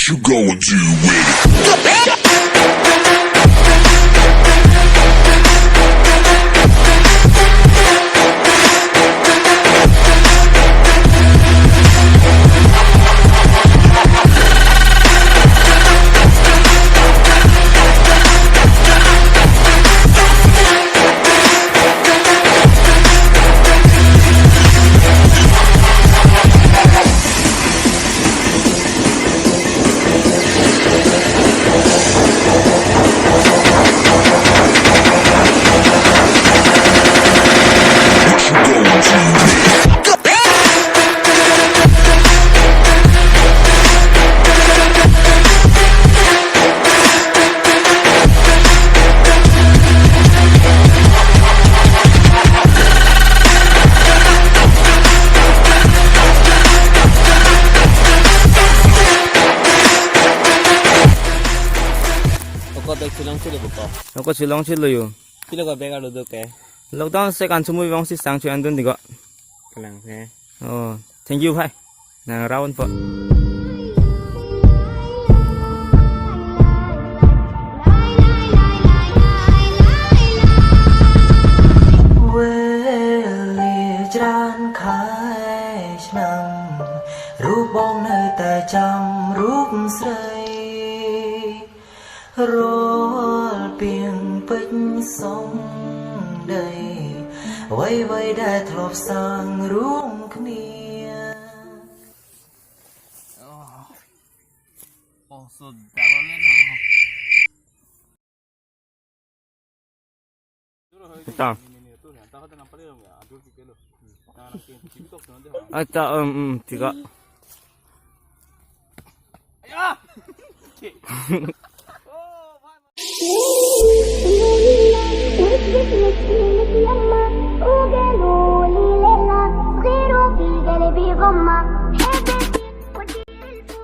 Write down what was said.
you gonna do with it? Aku silong silo yo. Kilo ka bega lo doke. Lockdown se kan sumui bang si sang chuan dun digo. Kelang he. Oh, thank you bhai. Na round po. Quay vây đã thọp sang rung khnia. So dawa lên Ta. Ta tiga. Ugelo li lela, zero fi gele bi gomma.